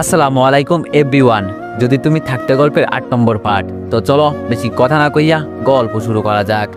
আসসালামু আলাইকুম এভরিওয়ান। যদি তুমি থাকতে গল্পের ৮ নম্বর পার্ট, তো চলো বেশি কথা না কইয়া গল্প শুরু করা যাক।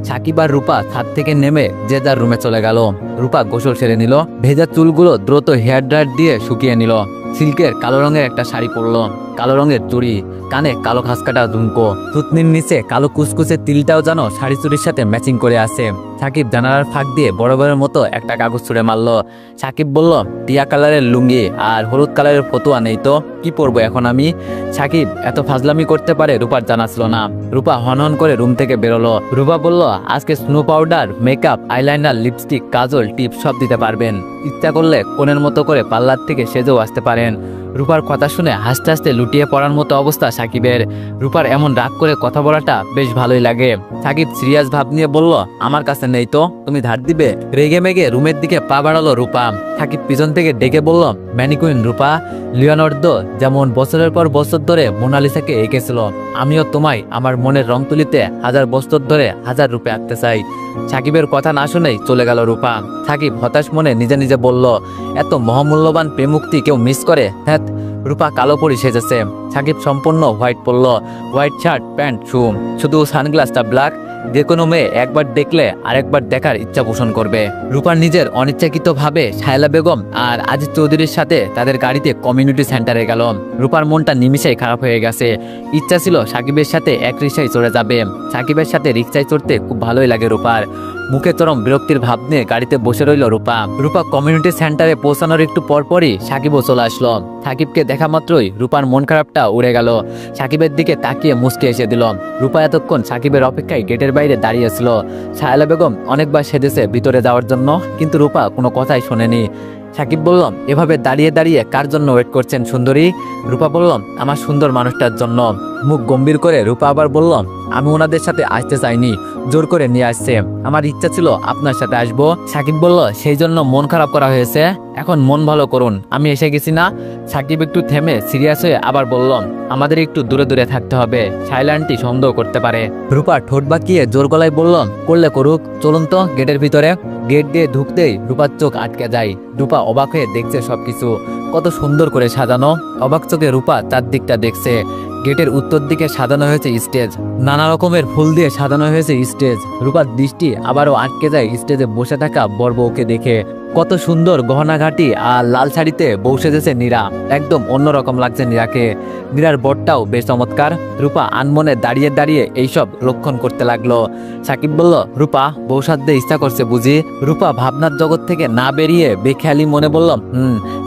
সাকিব আর রূপা ছাদ থেকে নেমে যে যার রুমে চলে গেল। রূপা গোসল সেরে নিল, ভেজা চুলগুলো দ্রুত হেয়ার ড্রায়ার দিয়ে শুকিয়ে নিল। সিল্কের কালো রঙের একটা শাড়ি পরলো, কালো রঙের চুড়ি, কানে কালো খাসকাটা ঝুমকো, থুতনির নিচে কালো কুচকুচে তিলটাও যেন শাড়ি চুড়ির সাথে ম্যাচিং করে আছে। সাকিব জানালার ফাঁক দিয়ে বরাবরের মতো একটা কাগজ ছুঁড়ে মারলো। সাকিব বলল, টিয়া কালারের লুঙ্গি আর হলুদ কালারের ফতুয়া নেই তো কি পরবো এখন আমি? সাকিব এত ফাজলামি করতে পারে রূপার জানা ছিল না। রূপা হনহন করে রুম থেকে বেরোলো। রূপা বলল, আজকে snow powder, makeup, eyeliner, lipstick, kajal, টিপ সব দিতে পারবেন। ইচ্ছা করলে কোণের মতো করে পার্লার থেকে সেজেও আসতে পারেন। রূপার কথা শুনে হাসতে হাসতে লুটিয়ে পড়ার মতো অবস্থা সাকিবের। রূপার এমন রাগ করে কথা বলাটা বেশ ভালোই লাগে। সাকিব সিরিয়াস ভাব নিয়ে বলল, আমার কাছে নেই তো, তুমি ধার দিবে? রেগে মেগে রুমের দিকে পা বাড়ালো রূপা। সাকিব পিছন থেকে ডেকে বলল, ম্যানিকুইন রূপা, লিওনার্দো যেমন বছরের পর বছর ধরে মোনালিসাকে এঁকেছিল, আমিও তোমায় আমার মনের রং তুলিতে 1000 বছর ধরে 1000 রূপে আঁকতে চাই। সাকিবের কথা না শুনেই চলে গেল রূপা। সাকিব হতাশ মনে নিজে নিজে বলল, এত মহামূল্যবান প্রেমুক্তি কেউ মিস করে? হ্যাঁ। রূপা কালো পরি সেজেছে। সাকিব সম্পূর্ণ হোয়াইট পরল, হোয়াইট শার্ট, প্যান্ট, শু, শুধু সানগ্লাসটা ব্ল্যাক। যে কোনো মেয়ে একবার দেখলে আরেকবার দেখার ইচ্ছা পোষণ করবে। রূপার নিজের অনিচ্ছাকৃত ভাবে শায়লা বেগম আর আজিজ চৌধুরীর সাথে তাদের গাড়িতে কমিউনিটি সেন্টারে গেল। রূপার মনটা নিমিষেই খারাপ হয়ে গেছে। ইচ্ছা ছিল সাকিবের সাথে এক রিক্সায় চড়ে যাবে। সাকিবের সাথে রিক্সায় চড়তে খুব ভালোই লাগে রূপার। মুখে চরম বিরক্তির ভাব নিয়ে গাড়িতে বসে রইল রূপা। রূপা কমিউনিটি সেন্টারে পৌঁছানোর একটু পরপরই সাকিবও চলে আসলো। সাকিবকে দেখা মাত্রই রূপার মন খারাপটা উড়ে গেল। সাকিবের দিকে তাকিয়ে মুচকে এসে দিল। রূপা এতক্ষণ সাকিবের অপেক্ষায় গেটের বাইরে দাঁড়িয়েছিল। শায়লা বেগম অনেকবার সেজেছে ভিতরে যাওয়ার জন্য, কিন্তু রূপা কোনো কথাই শোনেনি। সাকিব বলল, এভাবে দাঁড়িয়ে দাঁড়িয়ে কার জন্য ওয়েট করছেন সুন্দরী? রূপা বলল, আমার সুন্দর মানুষটার জন্য। মুখ গম্ভীর করে রূপা আবার বলল, আমি ওনাদের সাথে আসতে চাইনি, জোর করে নিয়ে আসছে। আমার ইচ্ছা ছিল আপনার সাথে আসবো। সাকিব বলল, সেই জন্য মন খারাপ করা হয়েছে? এখন মন ভালো করুন, আমি এসে গেছি না। সাকিব একটু থেমে সিরিয়াস হয়ে আবার বলল, আমাদের একটু দূরে দূরে থাকতে হবে, শায়লা আন্টি সন্দেহ করতে পারে। রূপা ঠোঁট বাঁকিয়ে জোর গলায় বলল, করলে করুক, চলুন তো গেটের ভিতরে। গেট দিয়ে ঢুকতেই রূপার চোখ আটকে যায়। রূপা অবাক হয়ে দেখছে সবকিছু কত সুন্দর করে সাজানো। অবাক চোখে রূপা চারদিকটা দেখছে। গেটের উত্তর দিকে সাজানো হয়েছে স্টেজ, নানা রকমের ফুল দিয়ে সাজানো হয়েছে স্টেজ। রূপার দৃষ্টি আবারও আটকে যায় স্টেজে বসে থাকা বর বউকে দেখে। কত সুন্দর গহনাঘাটি আর লাল শাড়িতে বউ সেজেছে নীরা, একদম অন্যরকম লাগছে নীরাকে। নীরার বরটাও বেশ চমৎকার। রূপা আনমনে দাঁড়িয়ে দাঁড়িয়ে এইসব লক্ষণ করতে লাগলো। সাকিব বলল, রূপা বউ সাধ্যে ইচ্ছা করছে বুঝি? রূপা ভাবনার জগৎ থেকে না বেরিয়ে বেখেয়ালি মনে বলল,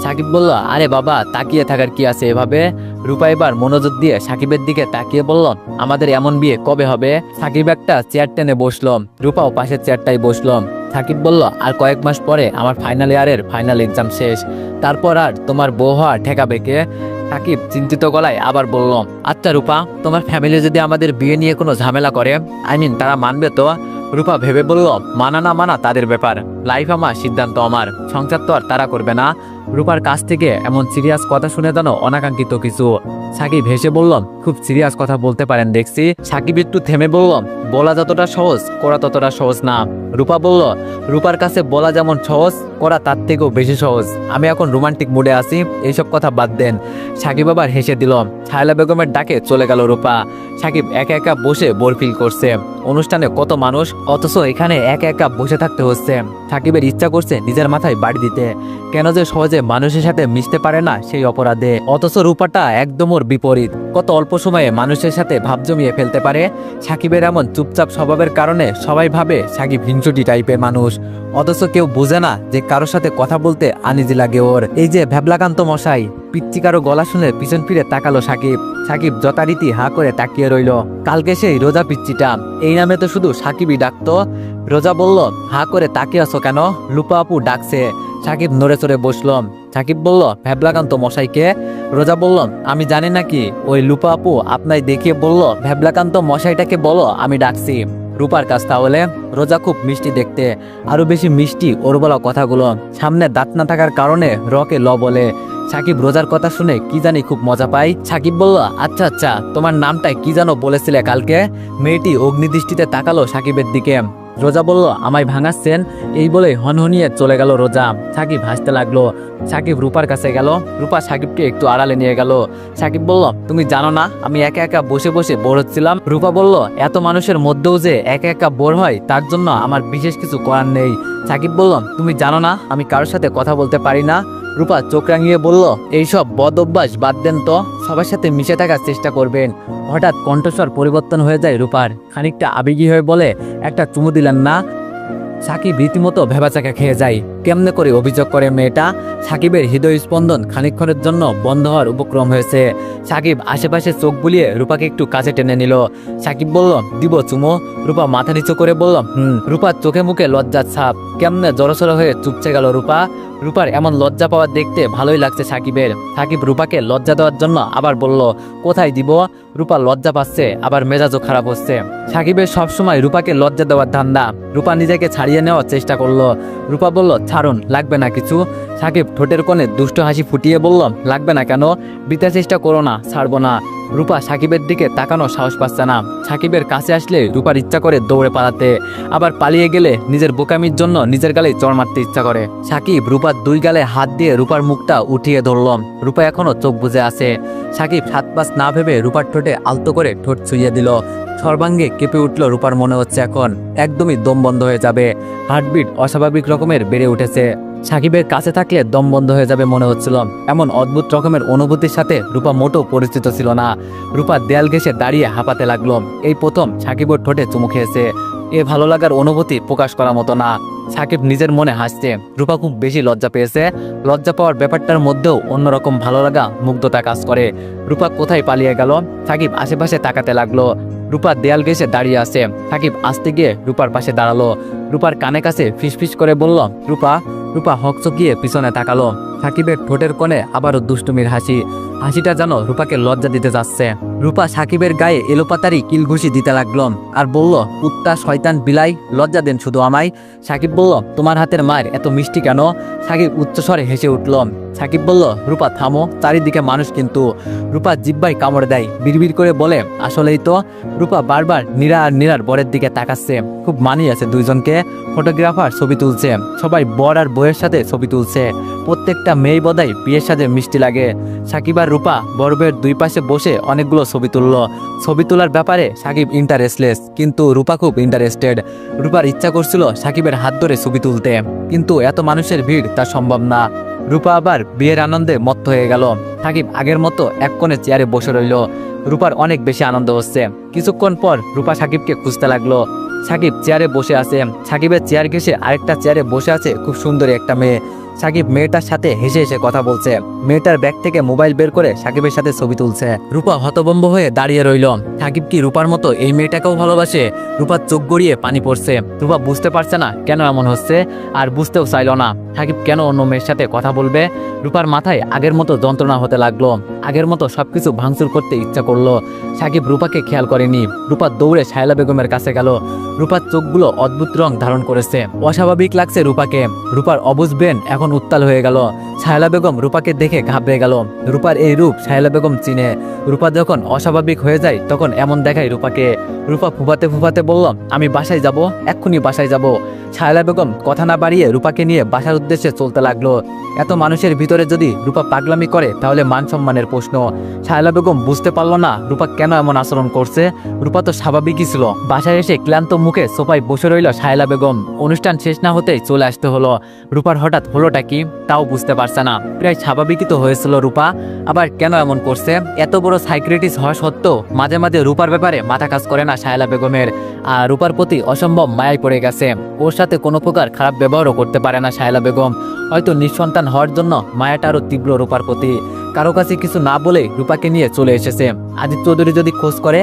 সাকিব বলল, আরে বাবা তাকিয়ে থাকার কি আছে এভাবে? রূপা এবার মনোযোগ দিয়ে সাকিবের দিকে তাকিয়ে বলল, আমাদের এমন বিয়ে কবে হবে? সাকিব একটা চেয়ার টেনে বসলো, রূপাও পাশের চেয়ারটাই বসলো। সাকিব বলল, আর কয়েক মাস পরে আমার ফাইনাল ইয়ারের ফাইনাল এক্সাম শেষ, তারপর আর তোমার বউ হওয়া ঠেকাবে কে? সাকিব চিন্তিত গলায় আবার বলল, আচ্ছা রূপা, তোমার ফ্যামিলি যদি আমাদের বিয়ে নিয়ে কোনো ঝামেলা করে, তারা মানবে তো? রূপা ভেবে বলল, মানা না মানা তাদের ব্যাপার, লাইফ আমার, সিদ্ধান্ত আমার, সংসার তো আর তারা করবে না। রূপার কাছ থেকে এমন সিরিয়াস কথা শুনে যেন অনাকাঙ্ক্ষিত কিছু। সাকিব হেসে বলল, খুব সিরিয়াস কথা বলতে পারেন দেখছি। সাকিব একটু থেমে বলল, বলা যতটা সহজ করা ততটা সহজ না। রূপা বলল, রূপার কাছে বলা যেমন সহজ, করা তার থেকেও বেশি সহজ। আমি এখন রোমান্টিক মুডে আছি, এইসব কথা বাদ দেন। সাকিব আবার হেসে দিল। শায়লা বেগমের ডাকে চলে গেল রূপা। সাকিব একা একা বসে বোর ফিল করছে। অনুষ্ঠানে কত মানুষ, অথচ এখানে একা একা বসে থাকতে হচ্ছে। সাকিবের ইচ্ছা করছে নিজের মাথায় বাড়ি দিতে। কেন যে সহজে মানুষের সাথে মিশতে পারে না সেই অপরাধে। অথচ রূপাটা একদম ওর বিপরীত, কত অল্প সময়ে মানুষের সাথে ভাব জমিয়ে ফেলতে পারে। সাকিবের এমন চুপচাপ স্বভাবের কারণে সবাই ভাবে সাকিব হিংসুটি টাইপের মানুষ, অথচ কেউ বোঝে না যে কারোর সাথে কথা বলতে আনিজি লাগে ওর। এই যে ভ্যাবলাকান্ত মশাই, পিচ্চি কারো গলা শুনে পিছন ফিরে তাকালো সাকিব। সাকিব যথারীতি হা করে তাকিয়ে রইল। কালকে সেই রোজা পিচ্চিটা, এই নামে তো শুধু সাকিবই ডাকতো। রোজা বলল, হা করে তাকিয়ে আছো কেন? লুপা আপু ডাকছে। সাকিব নড়ে চড়ে বসলো। সাকিব বলল, ভ্যাবলাকান্ত মশাইকে? রোজা বলল, আমি জানি নাকি, ওই লুপা আপু আপনায় দেখিয়ে বলল ভ্যাবলাকান্ত মশাইটাকে বলো আমি ডাকছি। রূপার কাছ তাহলে? রোজা খুব মিষ্টি দেখতে, আরো বেশি মিষ্টি ওর বলা কথাগুলো। সামনে দাঁত না থাকার কারণে রকে ল বলে। সাকিব রোজার কথা শুনে কি জানি খুব মজা পাই। সাকিব বলল, আচ্ছা আচ্ছা, তোমার নামটা কি জানো বলেছিলে কালকে? মেয়েটি অগ্নিদৃষ্টিতে তাকালো সাকিবের দিকে। রোজা বলল, আমায় ভাঙাচ্ছেন? এই বলে হনহনিয়ে চলে গেল রোজা। সাকিব হাসতে লাগলো। সাকিব রূপার কাছে গেল। রূপা সাকিবকে একটু আড়ালে নিয়ে গেল। সাকিব বলল, তুমি জানো না আমি একা একা বসে বসে বোর হচ্ছিলাম? রূপা বলল, এত মানুষের মধ্যেও যে একা একা বোর হয় তার জন্য আমার বিশেষ কিছু করার নেই। সাকিব বলল, তুমি জানো না আমি কারোর সাথে কথা বলতে পারি না? রূপা চোখ রাঙিয়ে বলল, এইসব বদ অভ্যাস বাদ দেন তো, সবার সাথে মিশে থাকার চেষ্টা করবেন। হঠাৎ কণ্ঠস্বর পরিবর্তন হয়ে যায় রূপার। খানিকটা আবেগী হয়ে বলে, একটা চুমু দিলেন না? সাকিব রীতিমতো ভেবাচাকা খেয়ে যায়। কেমনে করে অভিযোগ করে মেয়েটা? সাকিবের হৃদয় স্পন্দন খানিকক্ষণের জন্য বন্ধ হওয়ার উপক্রম হয়েছে। সাকিব আশেপাশে চোখ বুলিয়ে রূপাকে একটু কাছে টেনে নিল। সাকিব বলল, দিব চুমো? রূপা মাথা নিচু করে বলল, রূপার চোখে মুখে লজ্জার ছাপ। কেমনে জড়সড় হয়ে চুপচে গেল রূপা। রূপার এমন লজ্জা পাওয়া দেখতে ভালোই লাগছে সাকিবের। সাকিব রূপাকে লজ্জা দেওয়ার জন্য আবার বলল, কোথায় দিব? রূপা লজ্জা পাচ্ছে, আবার মেজাজও খারাপ হচ্ছে। সাকিবের সবসময় রূপাকে লজ্জা দেওয়ার ধান্দা। রূপা নিজেকে ছাড়িয়ে নেওয়ার চেষ্টা করলো। রূপা বলল, ছাড়ুন, লাগবে না কিছু। সাকিব ঠোঁটের কোণে দুষ্ট হাসি ফুটিয়ে বলল, লাগবে না কেন? বিতা চেষ্টা করো না, ছাড়বো না। রূপা সাকিবের দিকে তাকানো সাহস পাচ্ছে না। সাকিবের কাছে আসলে রূপার ইচ্ছা করে দৌড়ে পালাতে, আবার পালিয়ে গেলে নিজের বোকামির জন্য নিজের গালে চড় মারতে ইচ্ছা করে। সাকিব রূপার দুই গালে হাত দিয়ে রূপার মুখটা উঠিয়ে ধরল। রূপা এখনো চোখ বুজে আছে। সাকিব সাত পাঁচ না ভেবে রূপার ঠোঁটে আলতো করে ঠোঁট ছুঁয়ে দিল। সর্বাঙ্গে কেঁপে উঠল রূপার। মনে হচ্ছে এখন একদমই দম বন্ধ হয়ে যাবে। হার্টবিট অস্বাভাবিক রকমের বেড়ে উঠেছে। সাকিবের কাছে থাকলে দম বন্ধ হয়ে যাবে মনে হচ্ছিল। এমন অদ্ভুত রকমের অনুভূতির সাথে রূপা মোটেও পরিচিত ছিল না। রূপা দেয়াল ঘেঁষে দাঁড়িয়ে হাঁপাতে লাগলো। এই প্রথম সাকিবের ঠোঁটে চুমু খেয়েছে। এ ভালো লাগার অনুভূতি প্রকাশ করার মতো না। সাকিব নিজের মনে হাসছে। রূপা খুব বেশি লজ্জা পেয়েছে। লজ্জা পাওয়ার ব্যাপারটার মধ্যেও অন্যরকম ভালো লাগা, মুগ্ধতা কাজ করে। রূপা কোথায় পালিয়ে গেল? সাকিব আশেপাশে তাকাতে লাগলো। রূপা দেয়াল ঘেঁষে দাঁড়িয়ে আছে। সাকিব আসতে গিয়ে রূপার পাশে দাঁড়ালো। রূপার কানে কাছে ফিসফিস করে বলল, রূপা। রূপা হকচকিয়ে পিছনে তাকালো। সাকিবের ঠোঁটের কোণে আবারও দুষ্টুমির হাসি। হাসিটা যেন রূপাকে লজ্জা দিতে যাচ্ছে। রূপা সাকিবের গায়ে এলোপাতারি কিলঘুষি দিতে লাগলো আর বলল, কুত্তা, শয়তান, বিলাই, লজ্জা দেন শুধু আমায়। সাকিব বলল, তোমার হাতের মায়ের এত মিষ্টি কেন? সাকিব উচ্চস্বরে হেসে উঠল। সাকিব বলল, রূপা থামো, চারিদিকে মানুষ কিন্তু। রূপা জিব্বায় কামড় দেয়, বিড়বিড় করে বলে, আসলেই তো। রূপা বারবার নীরা আর নীরার বরের দিকে তাকাচ্ছে। খুব মানিয়ে আছে দুইজনকে। ফটোগ্রাফার ছবি তুলছে। সবাই বর আর বউয়ের সাথে ছবি তুলছে। প্রত্যেকটা মেয়ে বোধহয় বিয়ের সাথে মিষ্টি লাগে। সাকিব আর রূপা বর বউয়ের দুই পাশে বসে অনেকগুলো ছবি তুললো। ছবি তোলার ব্যাপারে সাকিব ইন্টারেস্টলেস, কিন্তু রূপা খুব ইন্টারেস্টেড। রূপার ইচ্ছা করছিল সাকিবের হাত ধরে ছবি তুলতে, কিন্তু এত মানুষের ভিড় তা সম্ভব না। রূপা আবার বিয়ের আনন্দে মত্ত হয়ে গেল। সাকিব আগের মতো এক কোণে চেয়ারে বসে রইল। রূপার অনেক বেশি আনন্দ হচ্ছে। কিছুক্ষণ পর রূপা সাকিবকে খুঁজতে লাগলো। সাকিব চেয়ারে বসে আছে। সাকিবের চেয়ার ঘেঁষে আরেকটা চেয়ারে বসে আছে খুব সুন্দরী একটা মেয়ে। সাকিব মেয়েটার সাথে হেসে হেসে কথা বলছে। মেয়েটার ব্যাগ থেকে মোবাইল বের করে সাকিবের সাথে ছবি তুলছে। রূপা হতভম্ব হয়ে দাঁড়িয়ে রইল। সাকিব কি রূপার মতো এই মেয়েটাকেও ভালোবাসে? রূপার চোখ গড়িয়ে পানি পড়ছে। রূপা বুঝতে পারছে না কেন এমন হচ্ছে, আর বুঝতেও চাইল না সাকিব কেন অন্য মেয়ের সাথে কথা বলবে। রূপার মাথায় আগের মতো যন্ত্রণা হতে লাগলো। আগের মতো সবকিছু ভাঙচুর করতে ইচ্ছা করলো। সাকিব রূপাকে খেয়াল করেনি। রূপা দৌড়ে শায়লা বেগমের কাছে গেল। রূপার চোখগুলো অদ্ভুত রং ধারণ করেছে। অস্বাভাবিক লাগছে রূপাকে। রূপার অবুঝ ব্রেন এখন উত্তাল হয়ে গেল। শায়লা বেগম রূপাকে দেখে ঘাবড়ে গেল। রূপার এই রূপ শায়লা বেগম চিনে। রূপা যখন অস্বাভাবিক হয়ে যায় তখন এমন দেখায় রূপাকে। রূপা ফুফাতে ফুফাতে বলল, আমি বাসায় যাব, এক্ষুনি বাসায় যাব। শায়লা বেগম কথা না বাড়িয়ে রূপাকে নিয়ে বাসার উদ্দেশ্যে চলতে লাগলো। এত মানুষের ভিতরে যদি রূপা পাগলামি করে তাহলে মান সম্মানের প্রশ্ন। শায়লা বেগম বুঝতে পারলো না রূপা কেন এমন আচরণ করছে। রূপা তো স্বাভাবিকই ছিল। বাসায় এসে ক্লান্ত মুখে সোফায় বসে রইল শায়লা বেগম। অনুষ্ঠান শেষ না হতেই চলে আসতে হলো। রূপার হঠাৎ হলোটা কি তাও বুঝতে পারছে না। প্রায় স্বাভাবিকই তো হয়েছিল রূপা, আবার কেন এমন করছে? এত বড় সাইক্রেটিস্ট হওয়া সত্ত্বেও মাঝে মাঝে রূপার ব্যাপারে মাথা কাজ করে না শায়লা বেগমের। আর রূপার প্রতি অসম্ভব মায়ায় পড়ে গেছে। ওর সাথে কোনো প্রকার খারাপ ব্যবহারও করতে পারে না শায়লা বেগম। হয়তো নিঃসন্তান হওয়ার জন্য মায়াটা আরো তীব্র রূপার প্রতি। কারো কাছে কিছু না বলে রূপাকে নিয়ে চলে এসেছে। আজিজ চৌধুরী যদি খোঁজ করে।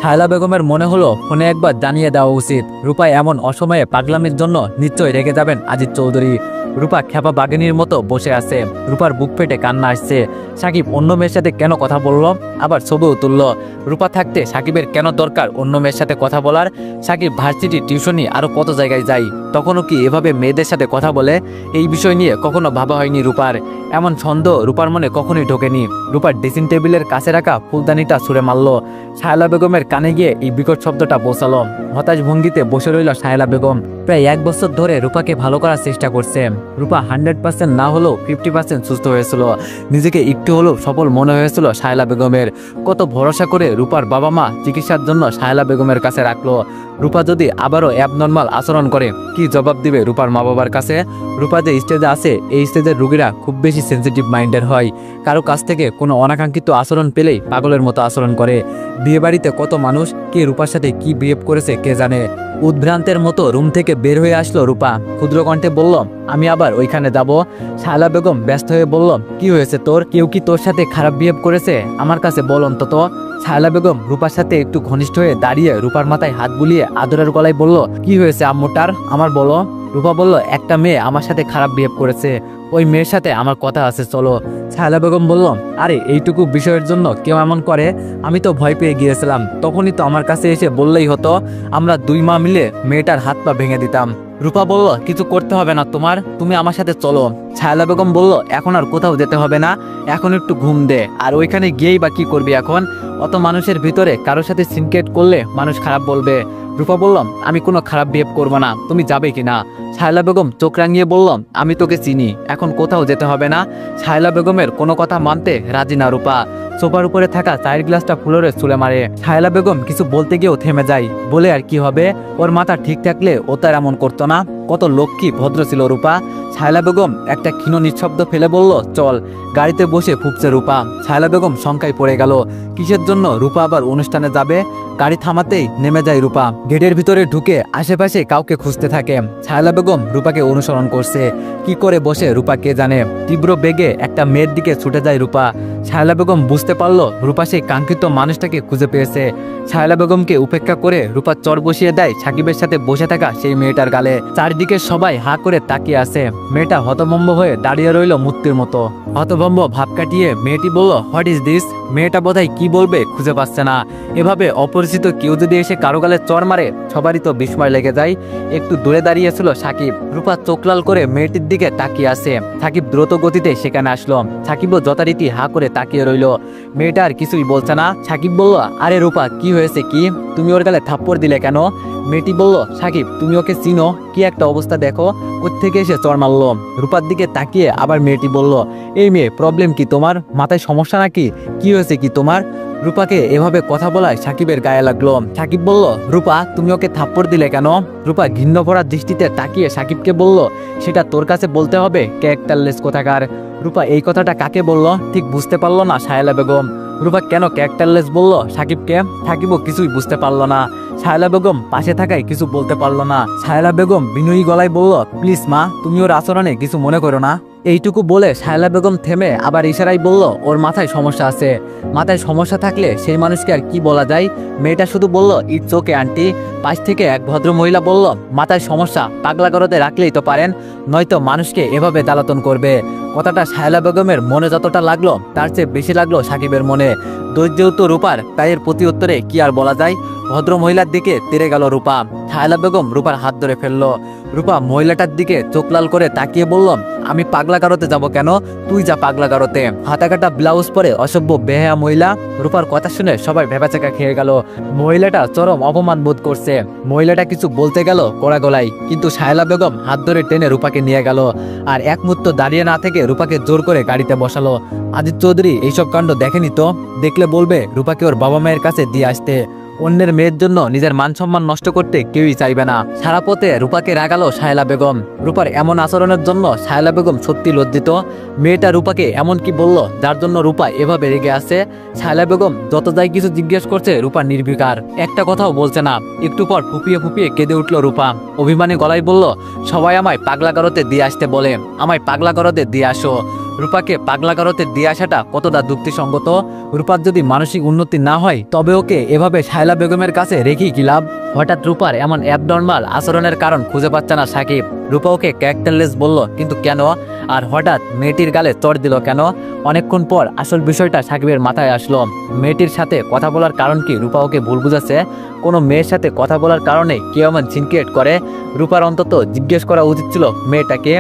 শায়লা বেগমের মনে হলো ফোনে একবার জানিয়ে দেওয়া উচিত। রূপা এমন অসময়ে পাগলামির জন্য নিশ্চয়ই রেগে যাবেন আজিজ চৌধুরী। রূপা খেপা বাঘিনীর মতো বসে আছে। রূপার বুক ফেটে কান্না আসছে। সাকিব অন্য মেয়ের সাথে কেন কথা বলল, আবার ছবিও তুলল। রূপা থাকতে সাকিবের কেন দরকার অন্য মেয়ের সাথে কথা বলার? সাকিব ভার্সিটি, টিউশনি আরো কত জায়গায় যাই, তখনও কি এভাবে মেয়েদের সাথে কথা বলে? এই বিষয় নিয়ে কখনো ভাবা হয়নি রূপার। এমন ছন্দ রূপার মনে কখনোই ঢোকেনি। রূপার ড্রেসিং টেবিলের কাছে রাখা ফুলদানিটা ছুঁড়ে মারল। শায়লা বেগমের কানে গিয়ে এই বিকট শব্দটা পৌঁছালো। হতাশ ভঙ্গিতে বসে রইল সাহেলা বেগম। প্রায় 1 বছর ধরে রূপাকে ভালো করার চেষ্টা করছে। রূপা 100% না হলেও 50% সুস্থ হয়েছিল। নিজেকে একটু হলেও সফল মনে হয়েছিল সাহেলা বেগমের। কত ভরসা করে রূপার বাবা মা চিকিৎসার জন্য সাহেলা বেগমের কাছে রাখলো। রূপা যদি আবারও অ্যাবনর্মাল আচরণ করে কি জবাব দিবে রূপার মা বাবার কাছে? রূপা যে স্টেজে আছে, এই স্টেজের রোগীরা খুব বেশি সেন্সিটিভ মাইন্ডের হয়। কারো কাছ থেকে কোনো অনাকাঙ্ক্ষিত আচরণ পেলেই পাগলের মতো আচরণ করে। বিয়েবাড়িতে কত মানুষ কে রূপার সাথে কি বিহেভ করেছে কে জানে। উদ্ভ্রান্তের মতো রুম থেকে বের হয়ে আসলো রূপা। ক্ষুদ্র কণ্ঠে বলল, আমি আবার ওইখানে যাব। সাহেলা বেগম ব্যস্ত হয়ে বলল, কি হয়েছে তোর? কেউ কি তোর সাথে খারাপ বিহেভ করেছে? আমার কাছে বল অন্তত। সাহেলা বেগম রূপার সাথে একটু ঘনিষ্ঠ হয়ে দাঁড়িয়ে রূপার মাথায় হাত বুলিয়ে আদরের গলায় বলল, কি হয়েছে আম্মুটার? আমার বলো। রূপা বলল, একটা মেয়ে আমার সাথে খারাপ বিহেভ করেছে, ওই মেয়ের সাথে আমার কথা আছে, চলো। সাহেলা বেগম বলল, আরে এইটুকু বিষয়ের জন্য কেউ এমন করে? আমি তো ভয় পেয়ে গিয়েছিলাম, তখনই তো আমার কাছে এসে বললেই হতো, আমরা 2 মা মিলে মেয়েটার হাত পা ভেঙে দিতাম। রূপা বলল, কিছু করতে হবে না তোমার, তুমি আমার সাথে চলো। সাহেলা বেগম বলল, এখন আর কোথাও যেতে হবে না, এখন একটু ঘুম দে। আর ওইখানে গিয়েই বা কি করবি এখন? অত মানুষের ভিতরে কারোর সাথে সিনক্রেট করলে মানুষ খারাপ বলবে। রূপা বলল, আমি কোনো খারাপ বিহেভ করবো না, তুমি যাবে কিনা? সাহেলা বেগম চোখ রাঙিয়ে বলল, আমি তোকে চিনি, এখন কোথাও যেতে হবে না। সাহেলা বেগমের কোনো কথা মানতে রাজি না রূপা। সোফার উপরে থাকা চায়ের গ্লাসটা ফ্লোরে ছুঁড়ে মারে। সাহেলা বেগম কিছু বলতে গিয়েও থেমে যায়। বলে আর কি হবে, ওর মাথা ঠিক থাকলে ও তার এমন করতো না। কত লক্ষ্মী ভদ্র ছিল রূপা। সাহেলা বেগম একটা ক্ষীণ নিঃশব্দ ফেলে বলল, চল। গাড়িতে বসে ফুঁকছে রূপা। সাহেলা বেগম শঙ্কায় পড়ে গেল, কিসের জন্য রূপা আবার অনুষ্ঠানে যাবে? গাড়ি থামাতেই নেমে যায় রূপা। গেটের ভিতরে ঢুকে আশেপাশে কাউকে খুঁজতে থাকে। সাহেলা বেগম রূপাকে অনুসরণ করছে। কি করে বসে রূপা কে জানে। তীব্র বেগে একটা মেয়ের দিকে ছুটে যায় রূপা। সাহেলা বেগম বুঝতে পারলো রূপা সেই কাঙ্ক্ষিত মানুষটাকে খুঁজে পেয়েছে। সাহেলা বেগমকে উপেক্ষা করে রূপা চর বসিয়ে দেয় সাকিবের সাথে বসে থাকা সেই মেয়েটার গালে। চারিদিকে সবাই হা করে তাকিয়ে আছে। মেয়েটা হতভম্ব হয়ে দাঁড়িয়ে রইল মূর্তির মতো। হতভম্ব ভাব কাটিয়ে মেয়েটি বলল, হোয়াট ইজ দিস? মেয়েটা বোধহয় কি বলবে খুঁজে পাচ্ছে না। এভাবে অপরিচিত কেউ যদি এসে কারো গালে চর মারে, সবারই তো বিস্ময় লেগে যায়। একটু দূরে দাঁড়িয়েছিল সাকিব। রূপা চোখ লাল করে মেয়েটির দিকে তাকিয়ে আছে। সাকিব দ্রুত গতিতে সেখানে আসলো। সাকিবও যথারীতি হা করে তাকিয়ে রইল। মেয়েটা আর কিছুই বলছে না। সাকিব বলল, আরে রূপা, কি হয়েছে কি? তুমি ওর গালে থাপ্পড় দিলে কেন? মেয়েটি বলল, সাকিব তুমি ওকে চিনো? কি একটা অবস্থা দেখো, কোত্থেকে এসে চর মারলো। রূপার দিকে তাকিয়ে আবার মেয়েটি বলল, এই মেয়ে, প্রবলেম কি তোমার? মাথায় সমস্যা নাকি? কি হয়েছে কি তোমার? রূপাকে এভাবে কথা বলায় সাকিবের গায়ে লাগলো। সাকিব বলল, রূপা তুমি ওকে থাপ্পড় দিলে কেন? রূপা ঘৃণ্য ভরা দৃষ্টিতে তাকিয়ে সাকিবকে বলল, সেটা তোর কাছে বলতে হবে, ক্যারেক্টারলেস কোথাকার। রূপা এই কথাটা কাকে বলল ঠিক বুঝতে পারলো না সাহেলা বেগম। রূপা কেন ক্যারেক্টারলেস বলল সাকিবকে? সাকিবও কিছুই বুঝতে পারলো না। সাহেলা বেগম পাশে থাকায় কিছু বলতে পারলো না। সাহেলা বেগম বিনয়ী গলায় বলল, প্লিজ মা, তুমি ওর আচরণে কিছু মনে করো না। এইটুকু বলে সাহেলা বেগম থেমে আবার ইশারায় বলল, ওর মাথায় সমস্যা আছে। মাথায় সমস্যা থাকলে সেই মানুষকে আর কি বলা যায়? মেয়েটা শুধু বলল, ইটস ওকে আন্টি। পাশ থেকে এক ভদ্র মহিলা বলল, মাথায় সমস্যা পাগলা গরতে রাখলেই তো পারেন, নয়তো মানুষকে এভাবে জ্বালাতন করবে। কথাটা সাহেলা বেগমের মনে যতটা লাগলো তার চেয়ে বেশি লাগলো সাকিবের মনে। দৈর্যত রূপার তাই এর প্রতি উত্তরে কি আর বলা যায়। ভদ্র মহিলার দিকে তেড়ে গেল রূপা। সাহেলা বেগম রূপার হাত ধরে ফেললো। রূপা মহিলাটার দিকে চোখ লাল করে তাকিয়ে বলল, আমি পাগলা গারোতে যাব কেন? তুই যা পাগলা গারোতে। হাতা কাটা ব্লাউজ পরে অসভ্য বেহায়া মহিলা। রূপার কথা শুনে সবাই ভেবাচাকা খেয়ে গেল। মহিলাটা চরম অপমান বোধ করছে। মহিলাটা কিছু বলতে গেল কড়া গলায়, কিন্তু সাহেলা বেগম হাত ধরে টেনে রূপাকে নিয়ে গেল। আর এক মুহূর্ত দাঁড়িয়ে না থেকে রূপাকে জোর করে গাড়িতে বসালো। আজিজ চৌধুরী এইসব কাণ্ড দেখেনি তো, দেখলে বলবে রূপাকে ওর বাবা মায়ের কাছে দিয়ে আসতে। অন্যের মেয়ের জন্য নিজের মান সম্মান নষ্ট করতে কেউই চাইবে না। সারা পথে রূপাকে রাগালো সাহেলা বেগম। রূপার এমন আচরণের জন্য সাহেলা বেগম সত্যি লজ্জিত। মেয়েটা রূপাকে এমন কি বলল যার জন্য রূপা এভাবে রেগে আছে? সাহেলা বেগম যত যাই কিছু জিজ্ঞেস করছে রূপা নির্বিকার, একটা কথাও বলছে না। একটু পর ফুপিয়ে ফুপিয়ে কেঁদে উঠল রূপা। অভিমানী গলায় বলল, সবাই আমায় পাগলা গারোতে দিয়ে আসতে বলে, আমায় পাগলা গারোতে দিয়ে আসো। রূপাকে পাগলা গারোতে দিয়ে আসাটা কতটা যুক্তিসঙ্গত? রূপার যদি মানসিক উন্নতি না হয় তবে ওকে এভাবে সাহেলা বেগমের কাছে রেখেই কি লাভ? হঠাৎ রূপার এমন অ্যাবনর্মাল আচরণের কারণ খুঁজে পাচ্ছে না সাকিব। রূপা ওকে ক্যারেক্টারলেস বলল, কিন্তু কেন? আর হঠাৎ মেয়েটির গালে চড় দিল কেন? অনেকক্ষণ পর আসল বিষয়টা সাকিবের মাথায় আসলো। মেয়েটির সাথে কথা বলার কারণ কি রূপা ওকে ভুল বুঝাচ্ছে? কোনো মেয়ের সাথে কথা বলার কারণে কেউ এমন সিনক্রিয়েট করে? রূপার অন্তত জিজ্ঞেস করা উচিত ছিল মেয়েটাকে।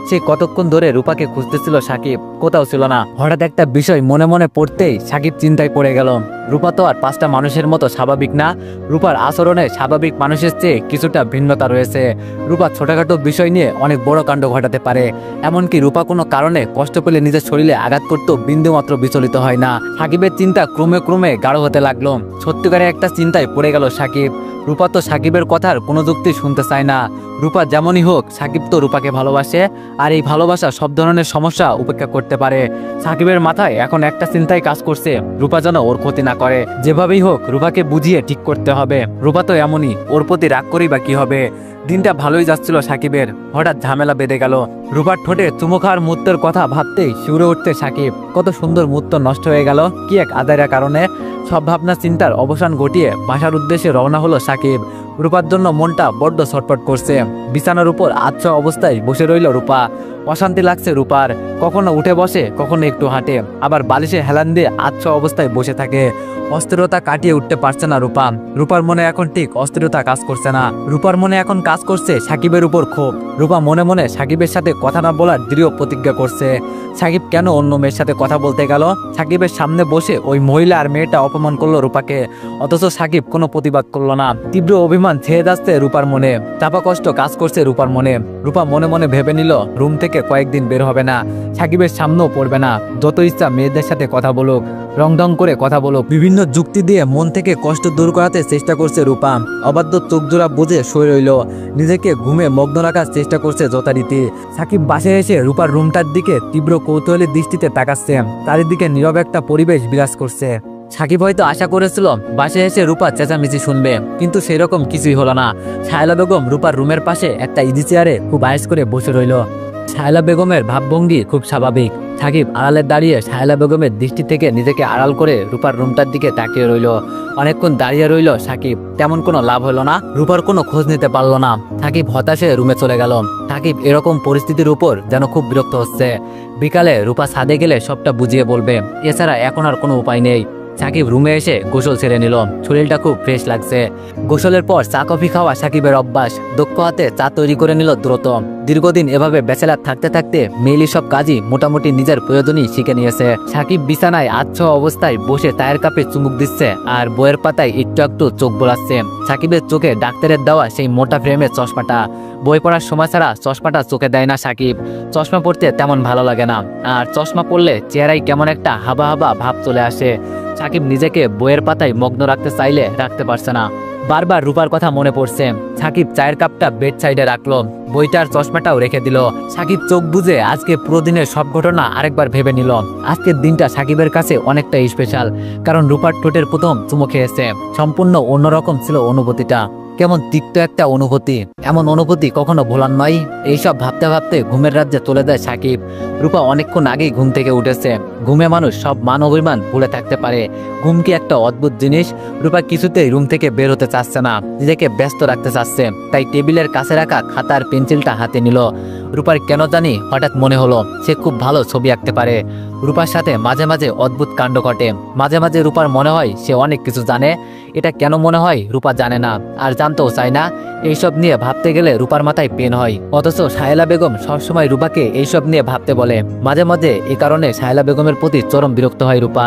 সে কতক্ষণ ধরে রূপাকে খুঁজতেছিল সাকিব, কোথাও ছিল না। হঠাৎ একটা বিষয় মনে মনে পড়তেই সাকিব চিন্তায় পড়ে গেল। রূপা তো আর 5টা মানুষের মতো স্বাভাবিক না। রূপার আচরণে স্বাভাবিক মানুষের চেয়ে কিছুটা ভিন্নতা রয়েছে। রূপা ছোটখাটো বিষয় নিয়ে অনেক বড় কাণ্ড ঘটাতে পারে। এমনকি রূপা কোনো কারণে কষ্ট পেলে নিজের শরীরে আঘাত করতেও বিন্দুমাত্র বিচলিত হয় না। সাকিবের চিন্তা ক্রমে ক্রমে গাঢ় হতে লাগলো। সত্যিকারের একটা চিন্তায় পড়ে গেল সাকিব। রূপা তো সাকিবের কথার কোনো যুক্তি শুনতে চায় না। রূপা যেমনই হোক, সাকিব তো রূপাকে ভালোবাসে, আর এই ভালোবাসা সব ধরনের সমস্যা উপেক্ষা করতে পারে। সাকিবের মাথায় এখন একটা চিন্তাই কাজ করছে, রূপা যেন ওর ক্ষতি না করে। যেভাবেই হোক রূপাকে বুঝিয়ে ঠিক করতে হবে। রূপা তো এমনই, ওর প্রতি রাগ করেই বা কি হবে। দিনটা ভালোই যাচ্ছিল সাকিবের, হঠাৎ ঝামেলা বেঁধে গেল। রূপার ঠোঁটে চুমু খাওয়ার মুহূর্তের কথা ভাবতেই শিউরে উঠতে সাকিব। কত সুন্দর মুহূর্ত নষ্ট হয়ে গেল কি এক আদায়ের কারণে। সব ভাবনা চিন্তার অবসান ঘটিয়ে বাসার উদ্দেশ্যে রওনা হলো সাকিব। রূপার জন্য মনটা বড্ড ছটফট করছে। বিছানার উপর আচ্ছা অবস্থায় বসে রইল রূপা। অশান্তি লাগছে রূপার। কখনো উঠে বসে, কখনো একটু হাঁটে, আবার বালিশে হেলান দিয়ে আচ্ছা অবস্থায় বসে থাকে। অস্থিরতা কাটিয়ে উঠতে পারছে না রূপা। রূপার মনে এখন ঠিক অস্থিরতা কাজ করছে না। রূপার মনে এখন কাজ করছে সাকিবের উপর ক্ষোভ। রূপা মনে মনে সাকিবের সাথে কথা না বলার দৃঢ় প্রতিজ্ঞা করছে। সাকিব কেন অন্য মেয়ের সাথে কথা বলতে গেল? সাকিবের সামনে বসে ওই মহিলা আর মেয়েটা অপমান করলো রূপাকে, অথচ সাকিব কোনো প্রতিবাদ করলো না। তীব্র অভিমান ছেয়ে যাচ্ছে রূপার মনে। চাপা কষ্ট কাজ করছে রূপার মনে। রূপা মনে মনে ভেবে নিল রুম থেকে কয়েকদিন বের হবে না, সাকিবের সামনেও পড়বে না। যত ইচ্ছা মেয়েদের সাথে কথা বলুক, রং ঢং করে কথা বলুক, বিভিন্ন যুক্তি দিয়ে মন থেকে কষ্ট দূর করাতে চেষ্টা করছে রূপা। অবাধ্য চোখ জোড়া বুঝে শুয়ে রইল। নিজেকে ঘুমে মগ্ন রাখার চেষ্টা করছে যথারীতি। সাকিব বাসায় এসে রূপার রুমটার দিকে তীব্র কৌতূহলী দৃষ্টিতে তাকাচ্ছে। চারিদিকে নীরব একটা পরিবেশ বিরাজ করছে। সাকিব হয়তো আশা করেছিল বাসায় এসে রূপা চেঁচামেচি শুনবে, কিন্তু সেরকম কিছুই হলো না। শায়লা বেগম রূপার রুমের পাশে একটা ইজি চেয়ারে খুব আয়েস করে বসে রইল। শায়লা বেগমের ভাবভঙ্গি খুব স্বাভাবিক। সাকিব আড়ালে দাঁড়িয়ে শায়লা বেগমের দৃষ্টি থেকে নিজেকে আড়াল করে রূপার রুমটার দিকে তাকিয়ে রইল। অনেকক্ষণ দাঁড়িয়ে রইল সাকিব, তেমন কোনো লাভ হলো না। রূপার কোনো খোঁজ নিতে পারলো না। সাকিব হতাশে রুমে চলে গেল। সাকিব এরকম পরিস্থিতির উপর যেন খুব বিরক্ত হচ্ছে। বিকালে রূপা ছাদে গেলে সবটা বুঝিয়ে বলবে, এছাড়া এখন আর কোনো উপায় নেই। সাকিব রুমে এসে গোসল ছেড়ে নিল। শরীরটা খুব ফ্রেশ লাগছে। গোসলের পর চা কফি খাওয়া সাকিবের অভ্যাস। দক্ষ হাতে চা তৈরি করে নিল দ্রুত। দীর্ঘদিন এভাবে ব্যাচেলার থাকতে থাকতে মেইলি সব কাজই মোটামুটি নিজের প্রয়োজনই শিখে নিয়েছে। সাকিব বিছানায় আচ্ছা অবস্থায় বসে চায়ের কাপে চুমুক দিচ্ছে আর বইয়ের পাতায় একটু একটু চোখ বোলাচ্ছে। সাকিবের চোখে ডাক্তারের দেওয়া সেই মোটা ফ্রেমের চশমাটা। বই পড়ার সময় ছাড়া চশমাটা চোখে দেয় না সাকিব। চশমা পড়তে তেমন ভালো লাগে না, আর চশমা পড়লে চেহারায় কেমন একটা হাবা হাবা ভাব চলে আসে। সাকিব নিজেকে বইয়ের পাতায় মগ্ন রাখতে চাইলে রাখতে পারছে না। বারবার রূপার কথা মনে পড়ছে। সাকিব চায়ের কাপটা বেড সাইডে রাখলো, বইটার চশমাটাও রেখে দিল। সাকিব চোখ বুজে আজকে পুরো দিনের সব ঘটনা আরেকবার ভেবে নিল। আজকের দিনটা সাকিবের কাছে অনেকটা স্পেশাল, কারণ রূপার ঠোঁটের প্রথম চুমু খেয়েছে। সম্পূর্ণ অন্যরকম ছিল অনুভূতিটা, কেমন তিক্ত একটা অনুভূতি। এমন অনুভূতি কখনো ভোলার নয়। এইসব ভাবতে ভাবতে ঘুমের রাজ্যে চলে যায় সাকিব। রূপা অনেকক্ষণ আগেই ঘুম থেকে উঠেছে। ঘুমে মানুষ সব মান অভিমান ভুলে থাকতে পারে। ঘুম কি একটা অদ্ভুত জিনিস। রূপা কিছুতেই রুম থেকে বের হতে চাচ্ছে না, নিজেকে ব্যস্ত রাখতে চাচ্ছে। তাই টেবিলের কাছে রাখা খাতার পেন্সিলটা হাতে নিল। রূপার কেন জানি হঠাৎ মনে হলো সে খুব ভালো ছবি আঁকতে পারে। রূপার সাথে মাঝে মাঝে অদ্ভুত কাণ্ড ঘটে। মাঝে মাঝে রূপার মনে হয় সে অনেক কিছু জানে। এটা কেন মনে হয় রূপা জানে না, আর জানতেও চায় না। এইসব নিয়ে ভাবতে গেলে রূপার মাথায় পেন হয়, অথচ শায়লা বেগম সবসময় রূপাকে এইসব নিয়ে ভাবতে বলে। মাঝে মাঝে এই কারণে শায়লা বেগমের প্রতি চরম বিরক্ত হয় রূপা।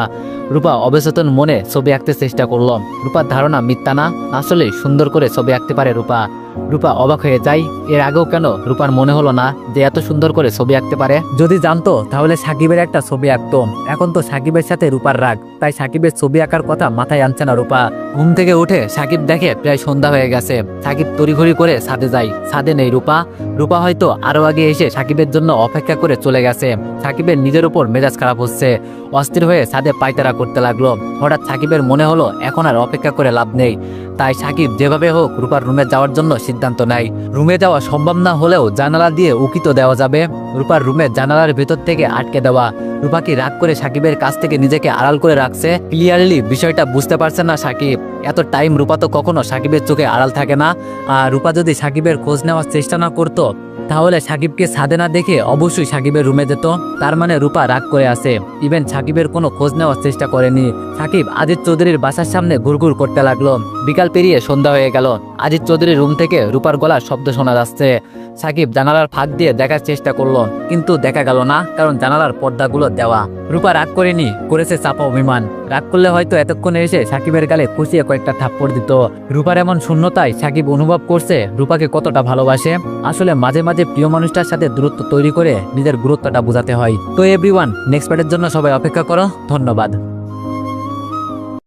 রূপা অবচেতন মনে ছবি আঁকতে চেষ্টা করলো। রূপার ধারণা মিথ্যা না, আসলে সুন্দর করে ছবি আঁকতে পারে রূপা। রূপা অবাক হয়ে যায়। এর আগেও কেন রূপার মনে হলো না যে এত সুন্দর করে ছবি আঁকতে পারে? যদি জানতো তাহলে সাকিবের একটা ছবি আঁকতো। এখন তো সাকিবের সাথে রূপার রাগ, তাই সাকিবের ছবি আঁকার কথা মাথায় আনছে না রূপা। ঘুম থেকে উঠে সাকিব দেখে প্রায় সন্ধ্যা হয়ে গেছে। সাকিব তড়িঘড়ি করে ছাদে যায়। ছাদে নেই রূপা। রূপা হয়তো আরো আগে এসে সাকিবের জন্য অপেক্ষা করে চলে গেছে। সাকিবের নিজের উপর মেজাজ খারাপ হচ্ছে। অস্থির হয়ে ছাদে পায়তারা করতে লাগলো। হঠাৎ সাকিবের মনে হলো এখন আর অপেক্ষা করে লাভ নেই। তাই সাকিব যেভাবে হোক রূপার রুমে যাওয়ার জন্য সিদ্ধান্ত নেয়। রুমে যাওয়া সম্ভব না হলেও জানালা দিয়ে উকি তো দেওয়া যাবে। রূপার রুমে জানালার ভেতর থেকে আটকে দেওয়া। রূপা কি রাগ করে সাকিবের কাছ থেকে নিজেকে আড়াল করে রাখছে? ক্লিয়ারলি বিষয়টা বুঝতে পারছে না সাকিব। এত টাইম রূপা তো কখনো সাকিবের চোখে আড়াল থাকে না। আর রূপা যদি সাকিবের খোঁজ নেওয়ার চেষ্টা না করতো তাহলে সাকিবকে ছাদে না দেখে অবশ্যই সাকিবের রুমে যেত। তার মানে রূপা রাগ করে আছে। ইভেন সাকিবের কোনো খোঁজ নেওয়ার চেষ্টা করেনি। সাকিব আজিজ চৌধুরীর বাসার সামনে ঘুরঘুর করতে লাগলো। বিকাল পেরিয়ে সন্ধ্যা হয়ে গেল। আজিজ চৌধুরীর রুম থেকে রূপার গলার শব্দ শোনা যাচ্ছে। সাকিব জানালার ফাঁক দিয়ে দেখার চেষ্টা করলো, কিন্তু দেখা গেল না, কারণ জানালার পর্দাগুলো দেওয়া। রূপা রাগ করেনি, করেছে চাপা অভিমান। রাগ করলে হয়তো এতক্ষণে এসে সাকিবের গালে খুশিয়ে কয়েকটা থাপ্পড় দিত। রূপার এমন শূন্যতায় সাকিব অনুভব করছে রূপাকে কতটা ভালোবাসে। আসলে মাঝে মাঝে প্রিয় মানুষটার সাথে দূরত্ব তৈরি করে নিজের গুরুত্বটা বোঝাতে হয়। তো এভরিওয়ান, নেক্সট পার্টের জন্য সবাই অপেক্ষা করো। ধন্যবাদ।